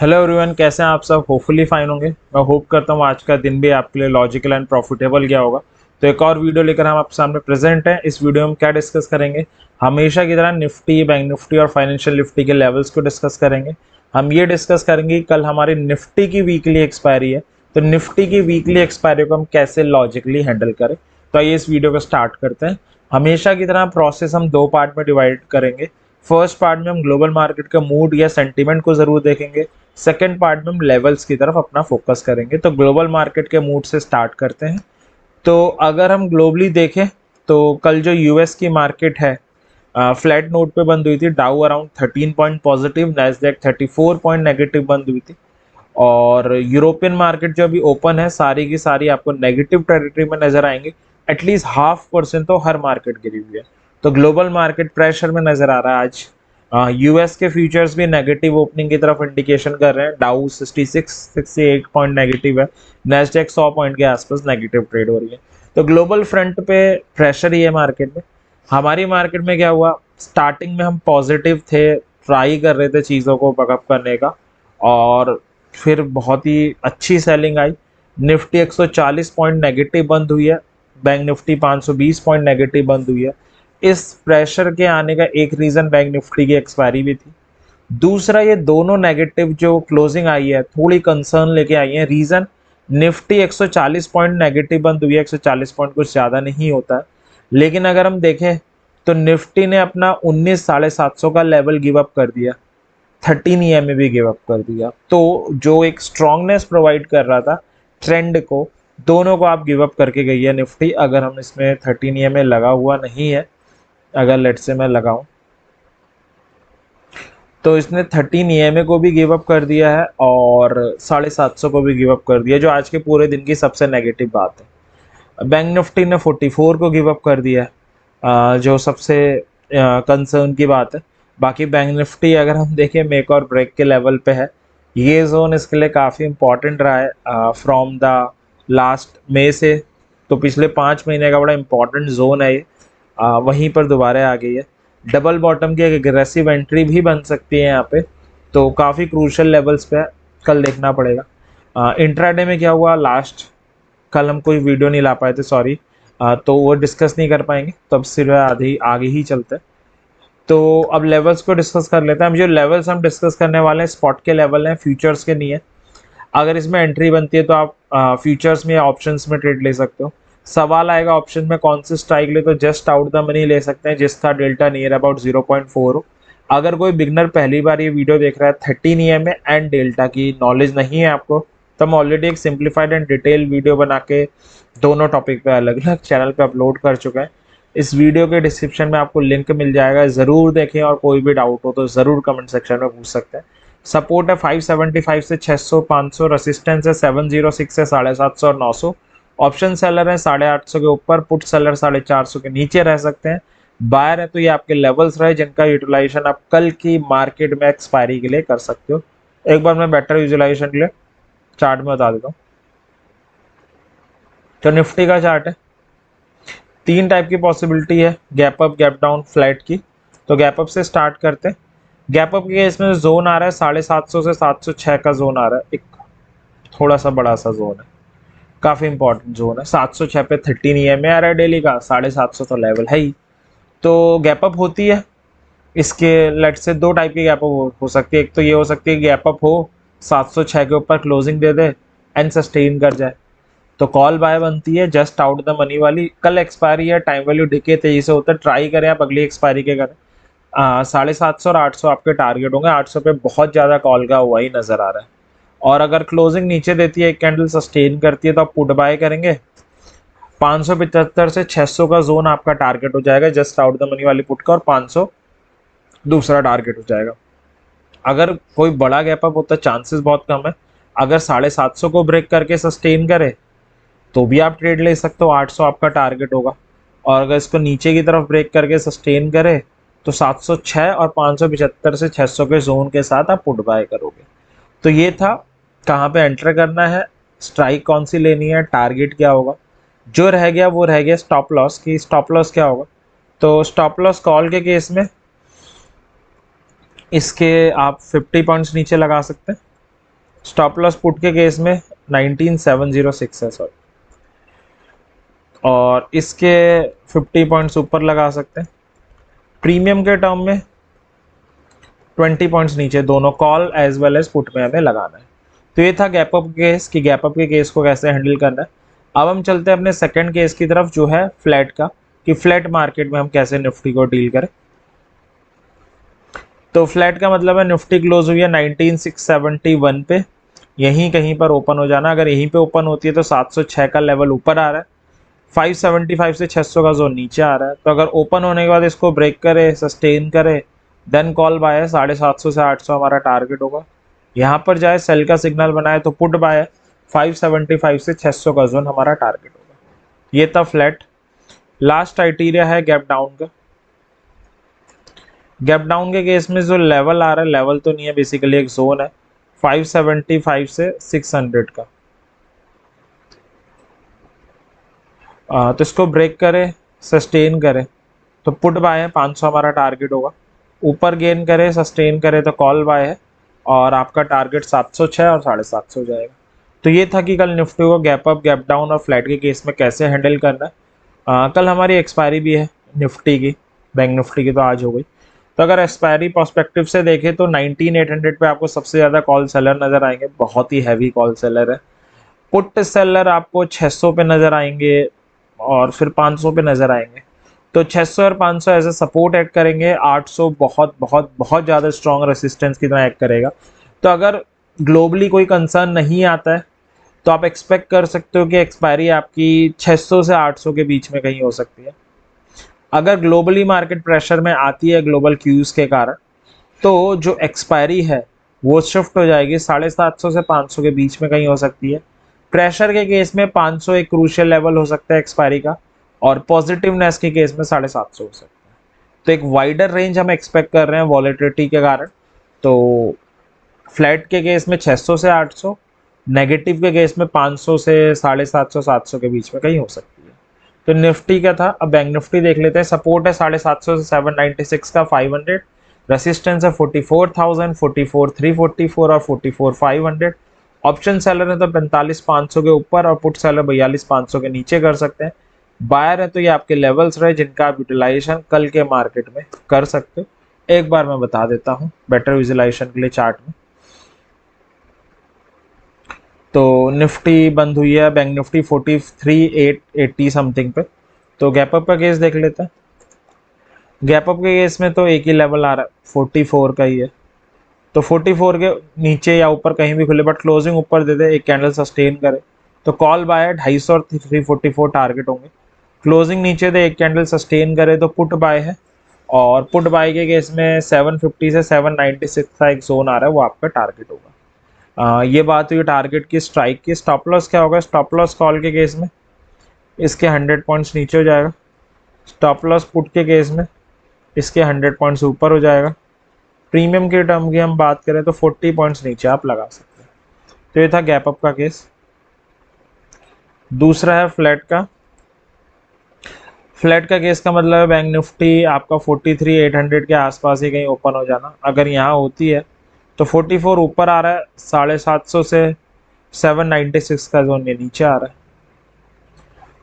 Hello everyone, कैसे हैं आप सब। होपफुली फाइन होंगे। मैं होप करता हूँ आज का दिन भी आपके लिए लॉजिकल एंड प्रॉफिटेबल गया होगा। तो एक और वीडियो लेकर हम आपके सामने प्रेजेंट हैं। इस वीडियो में हम क्या डिस्कस करेंगे, हमेशा की तरह निफ्टी, बैंक निफ्टी और फाइनेंशियल निफ्टी के लेवल्स को डिस्कस करेंगे। हम ये डिस्कस करेंगे कल हमारी निफ्टी की वीकली एक्सपायरी है, तो निफ्टी की वीकली एक्सपायरी को हम कैसे लॉजिकली हैंडल करें। तो आइए इस वीडियो को स्टार्ट करते हैं। हमेशा की तरह प्रोसेस हम दो पार्ट में डिवाइड करेंगे। फर्स्ट पार्ट में हम ग्लोबल मार्केट का मूड या सेंटीमेंट को जरूर देखेंगे। सेकेंड पार्ट में हम लेवल्स की तरफ अपना फोकस करेंगे। तो ग्लोबल मार्केट के मूड से स्टार्ट करते हैं। तो अगर हम ग्लोबली देखें तो कल जो यूएस की मार्केट है फ्लैट नोट पे बंद हुई थी। डाउ around 13 point positive, Nasdaq 34 point negative बंद हुई थी। और यूरोपियन मार्केट जो अभी ओपन है सारी की सारी आपको नेगेटिव टेरिटरी में नजर आएंगे। एटलीस्ट 0.5% तो हर मार्केट गिरी हुई है। तो ग्लोबल मार्केट प्रेशर में नजर आ रहा है आज। यूएस के फ्यूचर्स भी नेगेटिव ओपनिंग की तरफ इंडिकेशन कर रहे हैं। डाउ 68 पॉइंट नेगेटिव है, नेस्डैक 100 पॉइंट के आसपास नेगेटिव ट्रेड हो रही है। तो ग्लोबल फ्रंट पे प्रेशर ही है मार्केट में। हमारी मार्केट में क्या हुआ, स्टार्टिंग में हम पॉजिटिव थे, ट्राई कर रहे थे चीज़ों को बकअप करने का, और फिर बहुत ही अच्छी सेलिंग आई। निफ्टी 140 पॉइंट नेगेटिव बंद हुई है, बैंक निफ्टी 520 पॉइंट नेगेटिव बंद हुई है। इस प्रेशर के आने का एक रीजन बैंक निफ्टी की एक्सपायरी भी थी। दूसरा, ये दोनों नेगेटिव जो क्लोजिंग आई है थोड़ी कंसर्न लेके आई है। रीजन, निफ्टी 140 पॉइंट नेगेटिव बंद हुई है। 140 पॉइंट कुछ ज़्यादा नहीं होता है, लेकिन अगर हम देखें तो निफ्टी ने अपना 19,750 का लेवल गिव अप कर दिया, 13 EMA भी गिव अप कर दिया। तो जो एक स्ट्रांगनेस प्रोवाइड कर रहा था ट्रेंड को, दोनों को आप गिव अप करके गई है निफ्टी। अगर हम इसमें 13 EMA लगा हुआ नहीं है, अगर लेट से मैं लगाऊं, तो इसने 13 EMA को भी गिव अप कर दिया है और 750 को भी गिव अप कर दिया, जो आज के पूरे दिन की सबसे नेगेटिव बात है। बैंक निफ्टी ने 44 को गिव अप कर दिया है, जो सबसे कंसर्न की बात है। बाकी बैंक निफ्टी अगर हम देखें मेक और ब्रेक के लेवल पे है। ये जोन इसके लिए काफ़ी इंपॉर्टेंट रहा है फ्रॉम द लास्ट मई से। तो पिछले 5 महीने का बड़ा इंपॉर्टेंट जोन है ये। वहीं पर दोबारा आ गई है। डबल बॉटम की एक एग्रेसिव एंट्री भी बन सकती है यहाँ पे। तो काफ़ी क्रूशल लेवल्स पे है, कल देखना पड़ेगा। इंट्राडे में क्या हुआ लास्ट, कल हम कोई वीडियो नहीं ला पाए थे, सॉरी। तो वो डिस्कस नहीं कर पाएंगे, तो अब सिर्फ आधे आगे ही चलते हैं। तो अब लेवल्स को डिस्कस कर लेते हैं। अब जो लेवल्स हम डिस्कस करने वाले हैं स्पॉट के लेवल हैं, फ्यूचर्स के नहीं है। अगर इसमें एंट्री बनती है तो आप फ्यूचर्स में या ऑप्शंस में ट्रेड ले सकते हो। सवाल आएगा ऑप्शन में कौन सी स्ट्राइक ले, तो जस्ट आउट द मनी ले सकते हैं जिसका डेल्टा नियर अबाउट 0.4 हो। अगर कोई बिगनर पहली बार ये वीडियो देख रहा है, 13 EMA एंड डेल्टा की नॉलेज नहीं है आपको, तो हम ऑलरेडी एक सिंप्लीफाइड एंड डिटेल वीडियो बना के दोनों टॉपिक पे अलग अलग चैनल पे अपलोड कर चुके हैं। इस वीडियो के डिस्क्रिप्शन में आपको लिंक मिल जाएगा, ज़रूर देखें। और कोई भी डाउट हो तो ज़रूर कमेंट सेक्शन में पूछ सकते हैं। सपोर्ट है 575 से 600 500, रेसिस्टेंस है 706 से 750 और 900। ऑप्शन सेलर है 850 के ऊपर, पुट सेलर 450 के नीचे रह सकते हैं। बायर है तो ये आपके लेवल्स रहे जिनका यूटिलाइजेशन आप कल की मार्केट में एक्सपायरी के लिए कर सकते हो। एक बार मैं बेटर यूटिलाइजेशन के लिए चार्ट में बता देता हूँ। तो निफ्टी का चार्ट है, 3 टाइप की पॉसिबिलिटी है, gap up, gap down, flat की। तो गैप अप से स्टार्ट करते हैं। गैप अप के केस में जोन आ रहा है 750 से 706 का जोन आ रहा है। एक थोड़ा सा बड़ा सा जोन है, काफी इंपॉर्टेंट जोन है। 706 पे 13 EMA आ रहा है डेली का, 750 तो लेवल है ही। तो गैप अप होती है। इसके लेट से 2 टाइप की गैप अप हो सकती है। एक तो ये हो सकती है गैप अप हो, 706 के ऊपर closing they they and sustain कर जाए, तो कॉल बाय बनती है जस्ट आउट द मनी वाली। कल एक्सपायरी है, टाइम वैल्यू डिके तेजी से होता है, ट्राई करें आप अगली एक्सपायरी के करें। 750 और 800 आपके टारगेट होंगे। 800 पे बहुत ज़्यादा कॉल का हुआ ही नज़र आ रहा है। और अगर क्लोजिंग नीचे देती है, एक कैंडल सस्टेन करती है, तो आप पुट बाय करेंगे। 575 से 600 का जोन आपका टारगेट हो जाएगा जस्ट आउट द मनी वाली पुट का, और 500 दूसरा टारगेट हो जाएगा। अगर कोई बड़ा गैप अप होता है, चांसेस बहुत कम है। अगर 750 को ब्रेक करके सस्टेन करे तो भी आप ट्रेड ले सकते हो, 800 आपका टारगेट होगा। और अगर इसको नीचे की तरफ ब्रेक करके सस्टेन करे तो 706 और 575 से 600 के जोन के साथ आप पुट बाय करोगे। तो ये था कहाँ पे एंटर करना है, स्ट्राइक कौन सी लेनी है, टारगेट क्या होगा। जो रह गया वो रह गया स्टॉप लॉस की। स्टॉप लॉस क्या होगा, तो स्टॉप लॉस कॉल के केस में इसके आप 50 पॉइंट्स नीचे लगा सकते हैं। स्टॉप लॉस पुट के केस में 19706 है सॉरी, और इसके 50 पॉइंट्स ऊपर लगा सकते हैं। प्रीमियम के टर्म में 20 पॉइंट्स नीचे, दोनों call as well as put में हमें लगाना है। तो ये था गैप अप केस कि गैप अप के केस को कैसे हैंडल करना है। अब हम चलते हैं अपने सेकंड केस की तरफ जो है फ्लैट का, कि फ्लैट मार्केट में हम कैसे निफ्टी को डील करें। तो फ्लैट का मतलब है निफ्टी क्लोज हुई है 19671 पे, यहीं कहीं पर ओपन हो जाना। अगर यहीं पे ओपन होती है तो 706 का लेवल ऊपर आ रहा है, 575 से 600 का जोन नीचे आ रहा है। तो अगर ओपन होने के बाद इसको ब्रेक करे, सस्टेन करे, देन कॉल बाय है 750 से 800 हमारा टारगेट होगा। यहाँ पर जाए सेल का सिग्नल बनाए तो पुट बाय है 575 से 600 का जोन हमारा टारगेट होगा। ये था फ्लैट। लास्ट क्राइटेरिया है गैप डाउन का। गैप डाउन के केस में जो लेवल आ रहा है, लेवल तो नहीं है बेसिकली एक जोन है 575 से 600 का। तो इसको ब्रेक करे, सस्टेन करे तो पुट बाय है 500 हमारा टारगेट होगा। ऊपर गेन करे, सस्टेन करे तो कॉल बाय है, और आपका टारगेट 706 और 750 जाएगा। तो ये था कि कल निफ्टी को गैप अप, गैप डाउन और फ्लैट के केस में कैसे हैंडल करना है। कल हमारी एक्सपायरी भी है निफ्टी की, बैंक निफ्टी की तो आज हो गई। तो अगर एक्सपायरी पर्सपेक्टिव से देखें तो 19800 पे आपको सबसे ज़्यादा कॉल सेलर नज़र आएंगे, बहुत ही हैवी कॉल सेलर है। पुट सेलर आपको 600 पे नज़र आएंगे और फिर 500 पे नज़र आएंगे। तो 600 और 500 एज ए सपोर्ट ऐड करेंगे, 800 बहुत बहुत बहुत ज़्यादा स्ट्रॉन्ग रेसिस्टेंस की तरह ऐड करेगा। तो अगर ग्लोबली कोई कंसर्न नहीं आता है तो आप एक्सपेक्ट कर सकते हो कि एक्सपायरी आपकी 600 से 800 के बीच में कहीं हो सकती है। अगर ग्लोबली मार्केट प्रेशर में आती है ग्लोबल क्यूज के कारण, तो जो एक्सपायरी है वो शिफ्ट हो जाएगी 750 से 500 के बीच में कहीं हो सकती है। प्रेशर के केस में 500 एक क्रूशियल लेवल हो सकता है एक्सपायरी का, और पॉजिटिवनेस के केस में 750 हो सकता है। तो एक वाइडर रेंज हम एक्सपेक्ट कर रहे हैं वॉलेटिलिटी के कारण। तो फ्लैट के केस में 600 से 800, नेगेटिव के केस में 500 से 750 700 के बीच में कहीं हो सकती है। तो निफ्टी का था। अब बैंक निफ्टी देख लेते हैं। सपोर्ट है 750 से 796 का 500, रेसिस्टेंस है 44,000, 44,344 और 44,500। ऑप्शन सेलर है तो 45,500 के ऊपर और पुट सेलर 42,500 के नीचे कर सकते हैं। बायर है तो ये आपके लेवल्स रहे जिनका आप यूटिलाइजेशन कल के मार्केट में कर सकते हो। एक बार मैं बता देता हूँ बेटर विजुलाइजेशन के लिए चार्ट में। तो निफ्टी बंद हुई है बैंक निफ्टी 43,880 समथिंग पे। तो गैप अप का केस देख लेते हैं। गैप अप के केस में तो एक ही लेवल आ रहा है 44 का ही है। तो 44 के नीचे या ऊपर कहीं भी खुले, बट क्लोजिंग ऊपर दे दे, एक कैंडल सस्टेन करे तो कॉल बाय है 250 और 344 टारगेट होंगे। क्लोजिंग नीचे दे, एक कैंडल सस्टेन करे तो पुट बाय है, और पुट बाय के केस में 750 से 796 का एक जोन आ रहा है, वो आपका टारगेट होगा। ये बात हुई टारगेट की। स्ट्राइक की स्टॉप लॉस क्या होगा? स्टॉप लॉस कॉल के केस में इसके 100 पॉइंट्स नीचे हो जाएगा। स्टॉप लॉस पुट के केस में इसके 100 पॉइंट्स ऊपर हो जाएगा। प्रीमियम के टर्म की हम बात करें तो 40 पॉइंट्स नीचे आप लगा सकते हैं। तो ये था गैप अप का केस। दूसरा है फ्लैट का। फ्लैट का केस का मतलब है बैंक निफ्टी आपका 43,800 के आसपास ही कहीं ओपन हो जाना। अगर यहाँ होती है तो 44 ऊपर आ रहा है, 750 से 796 का जोन ये नीचे आ रहा है।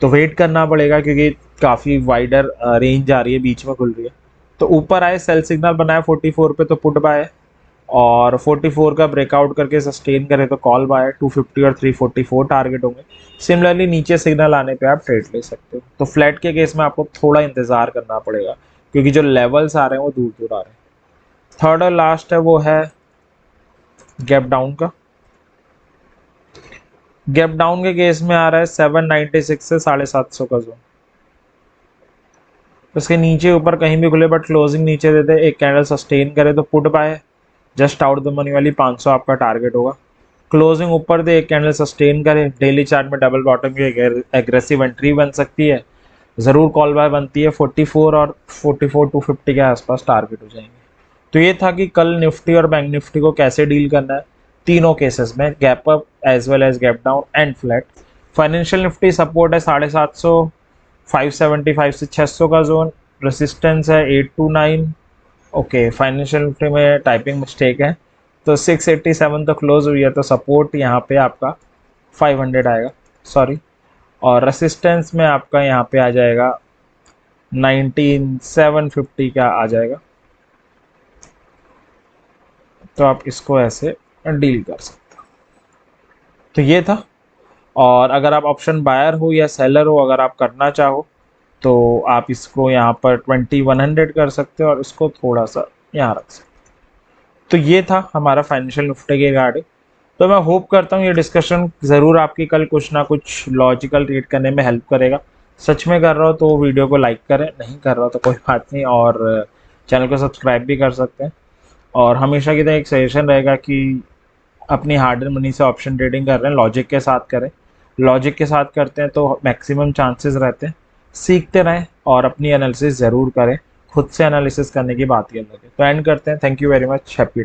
तो वेट करना पड़ेगा क्योंकि काफ़ी वाइडर रेंज आ रही है, बीच में खुल रही है। तो ऊपर आए, सेल सिग्नल बनाए 44 पे तो पुट बाय, और 44 का ब्रेकआउट करके सस्टेन करे तो कॉल बाय। 250 और 344 टारगेट होंगे। सिमिलरली नीचे सिग्नल आने पे आप ट्रेड ले सकते हो। तो फ्लैट के केस में आपको थोड़ा इंतजार करना पड़ेगा क्योंकि जो लेवल्स आ रहे हैं वो दूर दूर आ रहे हैं। थर्ड और लास्ट है वो है गैप डाउन का। गैप डाउन के केस में आ रहा है 796 से 750 का जोन। उसके नीचे ऊपर कहीं भी खुले बट क्लोजिंग नीचे देते, एक कैंडल सस्टेन करे तो put buy, just out the money वाली 500 आपका टारगेट होगा। क्लोजिंग ऊपर दे, एक कैंडल सस्टेन करे, डेली चार्ट में डबल बॉटम की एग्रेसिव एंट्री बन सकती है, ज़रूर कॉल बाय बनती है। 44 और 44,250 के आसपास टारगेट हो जाएंगे। तो ये था कि कल निफ्टी और बैंक निफ्टी को कैसे डील करना है तीनों केसेस में, gap up as well as gap down and flat. Financial Nifty support है 750, 575 से 600 का जोन। रेसिस्टेंस है 829। ओके, फाइनेंशियल निफ्टी में टाइपिंग मिस्टेक है, तो 687 तो क्लोज हुई है, तो सपोर्ट यहाँ पे आपका 500 आएगा, सॉरी, और रेसिस्टेंस में आपका यहाँ पे आ जाएगा 19750 का आ जाएगा। तो आप इसको ऐसे डील कर सकते हो। तो ये था। और अगर आप ऑप्शन बायर हो या सेलर हो, अगर आप करना चाहो तो आप इसको यहाँ पर 2100 कर सकते हो और इसको थोड़ा सा यहाँ रख सकते हो। तो ये था हमारा फाइनेंशियल निफ्टी के रिगार्डिंग। तो मैं होप करता हूँ ये डिस्कशन ज़रूर आपकी कल कुछ ना कुछ लॉजिकल ट्रेड करने में हेल्प करेगा। सच में कर रहा हो तो वीडियो को लाइक करें, नहीं कर रहा हो तो कोई बात नहीं, और चैनल को सब्सक्राइब भी कर सकते हैं। और हमेशा की तरह एक सजेशन रहेगा कि अपनी हार्ड एंड मनी से ऑप्शन ट्रेडिंग कर रहे हैं, लॉजिक के साथ करें। लॉजिक के साथ करते हैं तो मैक्सिमम चांसेस रहते हैं। सीखते रहें और अपनी एनालिसिस ज़रूर करें, खुद से एनालिसिस करने की बात ही अलग है। तो एंड करते हैं। Thank you very much, happy.